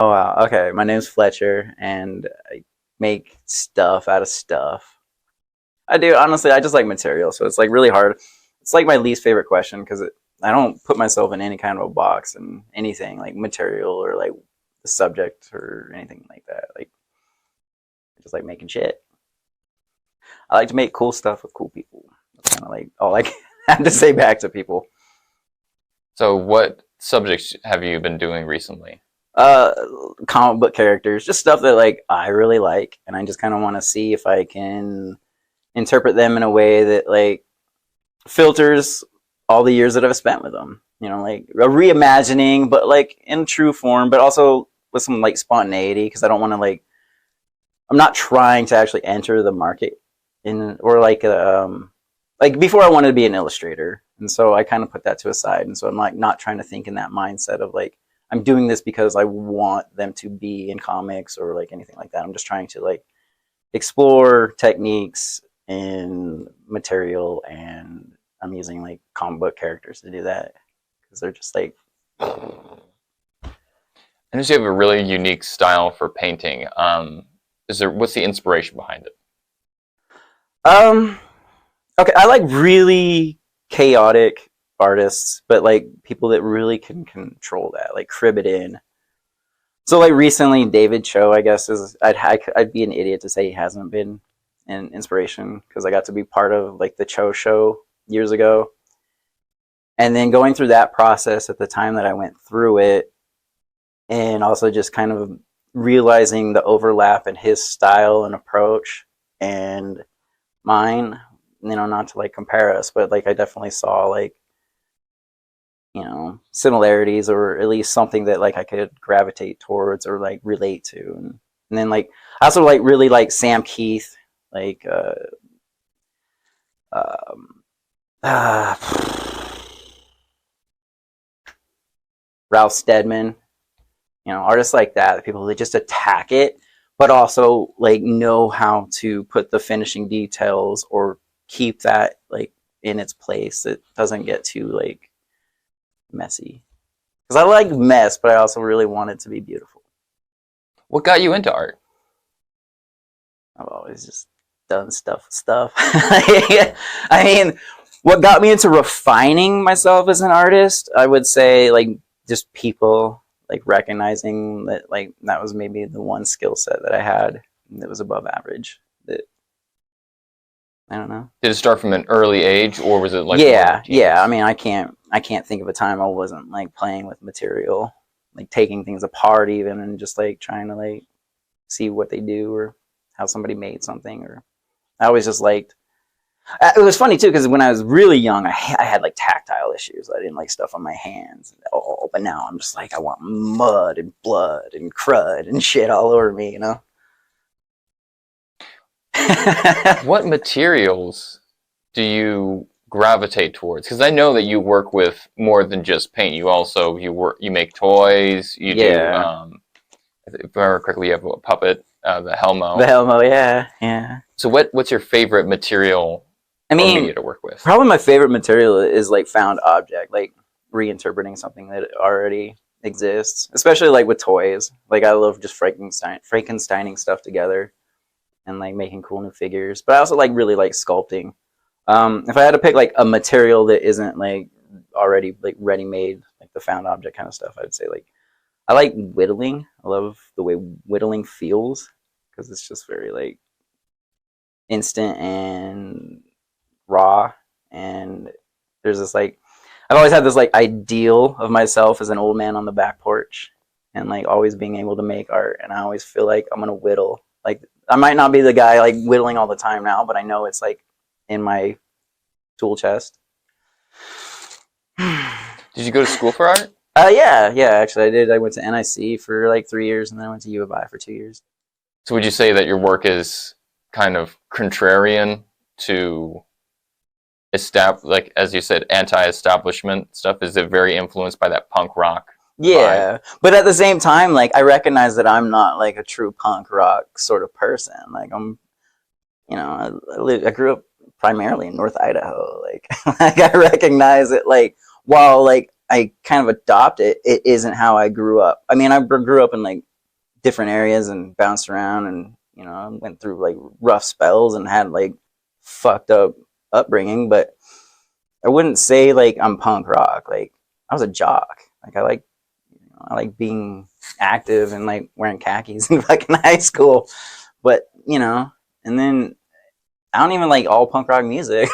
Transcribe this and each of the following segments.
Oh wow. Okay, my name's Fletcher, and I make stuff out of stuff. I do honestly. I just like material, so it's like really hard. It's like my least favorite question because I don't put myself in any kind of a box and anything like material or like the subject or anything like that. Like I just like making shit. I like to make cool stuff with cool people. That's kind of like all I have to say back to people. So what subjects have you been doing recently? Uh, Comic book characters, just stuff that like I really like, and I just kind of want to see if I can interpret them in a way that like filters all the years that I've spent with them. You know, like a reimagining, but like in true form, but also with some like spontaneity because I don't want to like. I'm not trying to actually enter the market in or like before I wanted to be an illustrator, and so I kind of put that to a side, and so I'm like not trying to think in that mindset of like I'm doing this because I want them to be in comics or like anything like that. I'm just trying to like explore techniques and material, and I'm using like comic book characters to do that because they're just like I notice you have a really unique style for painting. What's the inspiration behind it? um okay, I like really chaotic artists, but like people that really can control that, like crib it in. So like recently, David Cho, I guess is I'd be an idiot to say he hasn't been an inspiration because I got to be part of like the Cho show years ago, and then going through that process at the time that I went through it, and also just kind of realizing the overlap in his style and approach and mine. You know, not to like compare us, but like I definitely saw like similarities or at least something that like I could gravitate towards or like relate to, and then like I also like really like Sam Keith, like um, uh, Ralph Steadman, artists like that, people that just attack it but also like know how to put the finishing details or keep that like in its place. It doesn't get too like messy because I like mess, but I also really want it to be beautiful. What got you into art? I've always just done stuff. I mean, what got me into refining myself as an artist, I would say, like just people like recognizing that like that was maybe the one skill set that I had that was above average. That I don't know. Did it start from an early age, or was it like Yeah. I mean, I can't think of a time I wasn't like playing with material, like taking things apart even, and just like trying to like see what they do or how somebody made something. Or I always just liked. It was funny too because when I was really young, I had like tactile issues. I didn't like stuff on my hands at all. But now I'm just like I want mud and blood and crud and shit all over me. What materials do you gravitate towards? Because I know that you work with more than just paint. You make toys. You do. Yeah. If I remember correctly, you have a puppet, the The Helmo. Helmo, yeah. So what's your favorite material I or mean, media to work with? probably my favorite material is like found object, like reinterpreting something that already exists, especially like with toys. Like I love just Frankensteining stuff together and like making cool new figures. But I also like really like sculpting. If I had to pick like a material that isn't like already like ready made, like the found object kind of stuff, I'd say like I like whittling. I love the way whittling feels because it's just very like instant and raw. And there's this like I've always had this like ideal of myself as an old man on the back porch and like always being able to make art. And I always feel like I'm gonna whittle. Like I might not be the guy like whittling all the time now, but I know it's like in my tool chest. Did you go to school for art? Yeah. Actually, I did. I went to NIC for like 3 years, and then I went to U of I for 2 years. So would you say that your work is kind of contrarian to like as you said, anti-establishment stuff? Is it very influenced by that punk rock vibe? Yeah, but at the same time, like I recognize that I'm not like a true punk rock sort of person. Like I grew up primarily in North Idaho. Like, like I recognize it. Like while like I kind of adopt it, it isn't how I grew up. I mean, I grew up in like different areas and bounced around, and I went through like rough spells and had like fucked up upbringing, but I wouldn't say like I'm punk rock. Like I was a jock. Like I like being active and like wearing khakis in fucking high school. But and then I don't even like all punk rock music.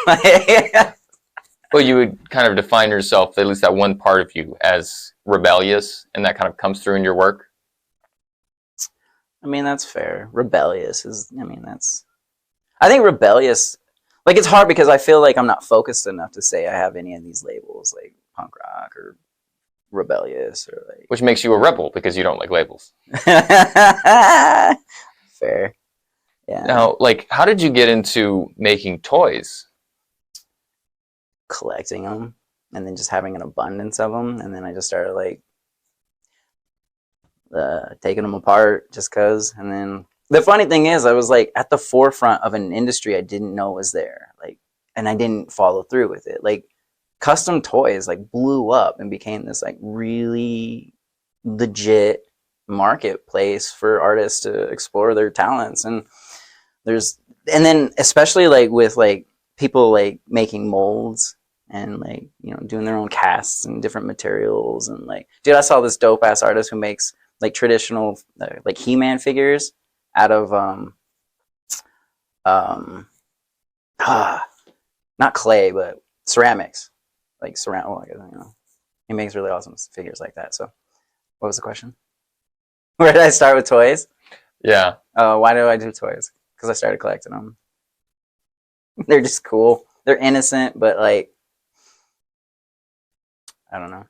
Well, you would kind of define yourself, at least that one part of you, as rebellious, and that kind of comes through in your work. I mean, that's fair. Rebellious is. I mean, that's. I think rebellious. Like it's hard because I feel like I'm not focused enough to say I have any of these labels, like punk rock or rebellious or like. Which makes you a rebel because you don't like labels. Fair. Yeah. Now, like, how did you get into making toys? Collecting them and then just having an abundance of them, and then I just started like taking them apart just cause. And then the funny thing is I was like at the forefront of an industry I didn't know was there, like, and I didn't follow through with it. Like custom toys like blew up and became this like really legit marketplace for artists to explore their talents. And then especially like with like people like making molds and like doing their own casts and different materials. And like, dude, I saw this dope ass artist who makes like traditional like He-Man figures out of um not clay but ceramics, like he makes really awesome figures like that. So what was the question? Where did I start with toys? Yeah. Why do I do toys? Because I started collecting them. They're just cool. They're innocent, but like, I don't know.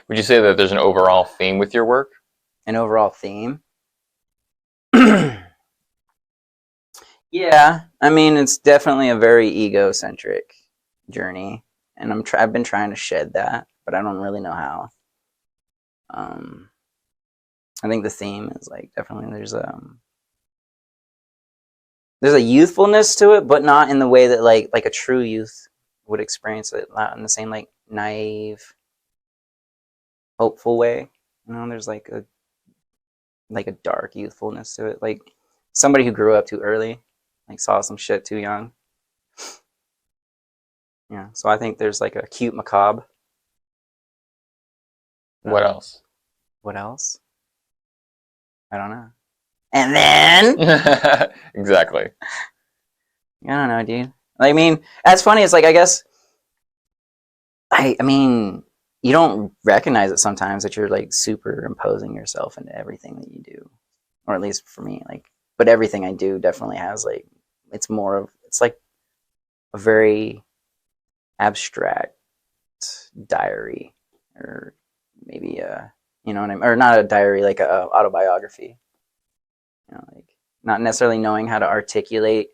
Would you say that there's an overall theme with your work? An overall theme? Yeah, I mean, it's definitely a very egocentric journey, and I've been trying to shed that, but I don't really know how. I think the theme is like definitely there's a youthfulness to it, but not in the way that like a true youth would experience it, not in the same like naive, hopeful way. There's like a dark youthfulness to it, like somebody who grew up too early, like saw some shit too young. Yeah, so I think there's like a cute macabre. What else? What else? I don't know. And then Exactly. I don't know, dude. I mean, that's funny. It's like I guess I mean, you don't recognize it sometimes that you're like superimposing yourself into everything that you do, or at least for me. Like, but everything I do definitely has like it's like a very abstract diary, or maybe what I mean, or not a diary, like a autobiography. Like not necessarily knowing how to articulate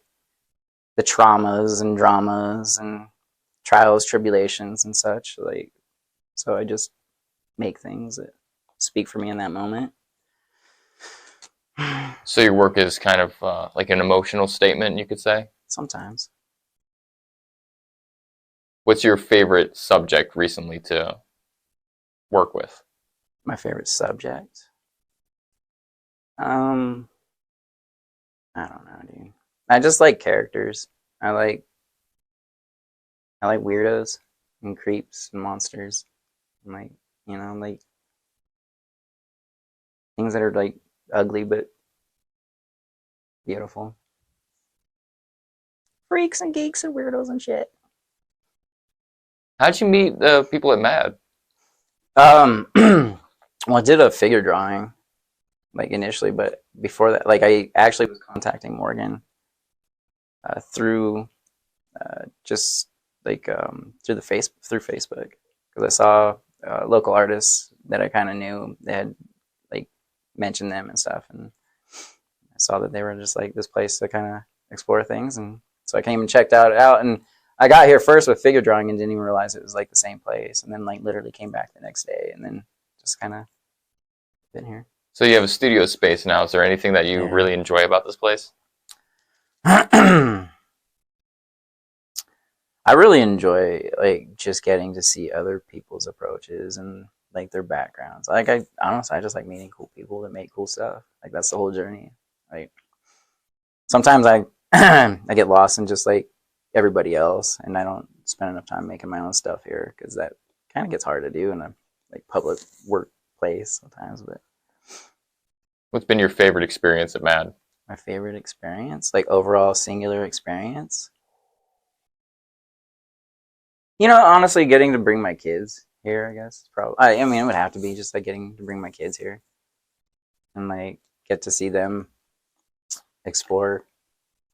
the traumas and dramas and trials, tribulations, and such. Like, so I just make things that speak for me in that moment. So your work is kind of like an emotional statement, you could say? Sometimes. What's your favorite subject recently to work with? My favorite subject? I don't know, dude. I just like characters. I like weirdos and creeps and monsters and like like things that are like ugly but beautiful. Freaks and geeks and weirdos and shit. How'd you meet the people at M.A.D? Well, I did a figure drawing like initially, but before that, like I actually was contacting Morgan through just like through Facebook, because I saw local artists that I kind of knew. They had like mentioned them and stuff, and I saw that they were just like this place to kind of explore things, and so I came and checked it out. And I got here first with figure drawing and didn't even realize it was like the same place, and then like literally came back the next day, and then just kind of been here. So you have a studio space now. Is there anything that you Yeah. really enjoy about this place? I really enjoy like just getting to see other people's approaches and like their backgrounds. Like I honestly, I just like meeting cool people that make cool stuff. Like that's the whole journey. Like sometimes I I get lost in just like everybody else, and I don't spend enough time making my own stuff here because that kind of gets hard to do in a like public workplace sometimes. But What's been your favorite experience at MAD? my favorite experience, like overall singular experience, you know, honestly, getting to bring my kids here, I guess, probably. I mean, it would have to be just like getting to bring my kids here and like get to see them explore,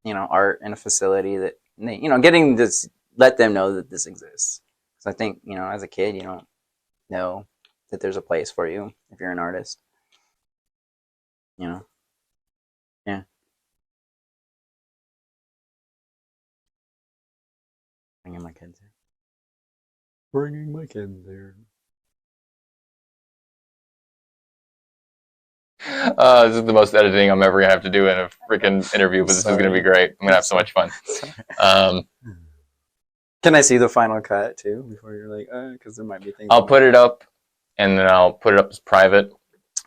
you know, art in a facility that, you know, getting this, let them know that this exists. Because I think, you know, as a kid, you don't know that there's a place for you if you're an artist, you know? Yeah. Bringing my kids here. Bringing my kids there. This is the most editing I'm ever gonna have to do in a freaking interview, but this is gonna be great. I'm gonna have so much fun. Can I see the final cut too before you're like, because there might be things. I'll put it up, and then I'll put it up as private.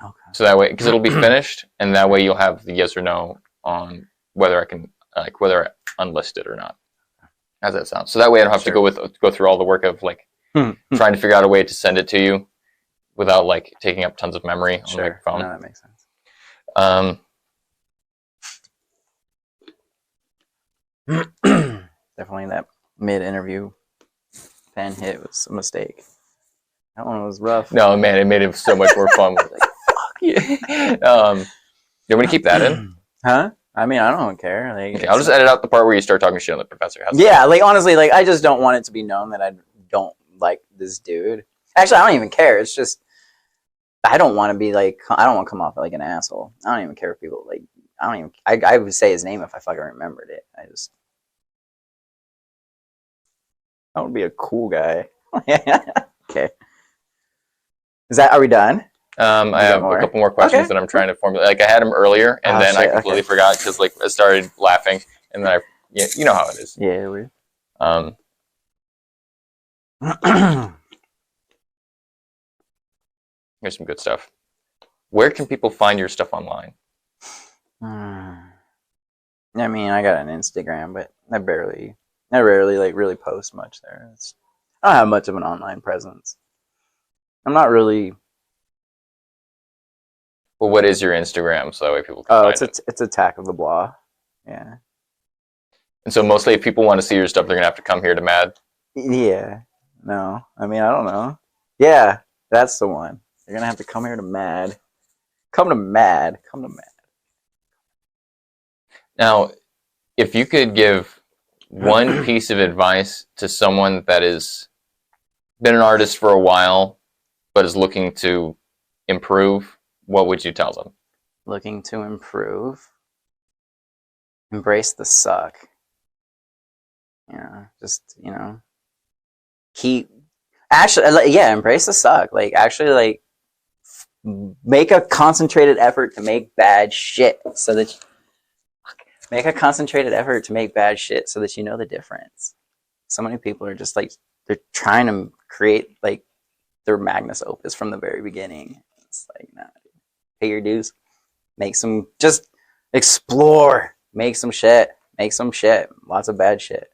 Okay. So that way, because it'll be finished, and that way you'll have the yes or no on whether I can, like, whether I unlist it or not. How's that sound? So that way I don't have to go through all the work of like trying to figure out a way to send it to you without like taking up tons of memory on my phone. No, that makes sense. Definitely that mid-interview pen hit was a mistake. That one was rough. No, man, it made it so much more fun. Like, fuck yeah. You want to keep that in? Huh? I mean, I don't care. Like, okay, I'll just edit out the part where you start talking shit on the professor. Yeah, like honestly, like I just don't want it to be known that I don't like this dude. Actually, I don't even care. It's just I don't want to be like, I don't want to come off like an asshole. I don't even care if people like, I would say his name if I fucking remembered it. I would be a cool guy. Okay. Are we done? I have a couple more questions that I'm trying to formulate. Like I had them earlier, and then I completely forgot because like I started laughing, and then you know how it is. Yeah, weird. Here's some good stuff. Where can people find your stuff online? I mean, I got an Instagram, but I rarely like really post much there. I don't have much of an online presence. I'm not really. Well, what is your Instagram so that way people can find it? It's Attack of the Blah. Yeah. And so mostly if people want to see your stuff, they're gonna have to come here to MAD. Yeah. No, I mean I don't know. Yeah, that's the one. You're gonna have to come here to MAD. Come to MAD. Come to MAD. Now, if you could give one piece of advice to someone that has been an artist for a while, but is looking to improve, what would you tell them? Looking to improve. Embrace the suck. Yeah, just, you know, embrace the suck. Like, actually, like, make a concentrated effort to make bad shit so that you know the difference. So many people are just like, they're trying to create like their magnus opus from the very beginning. It's like, nah, pay your dues, just explore, make some shit, lots of bad shit.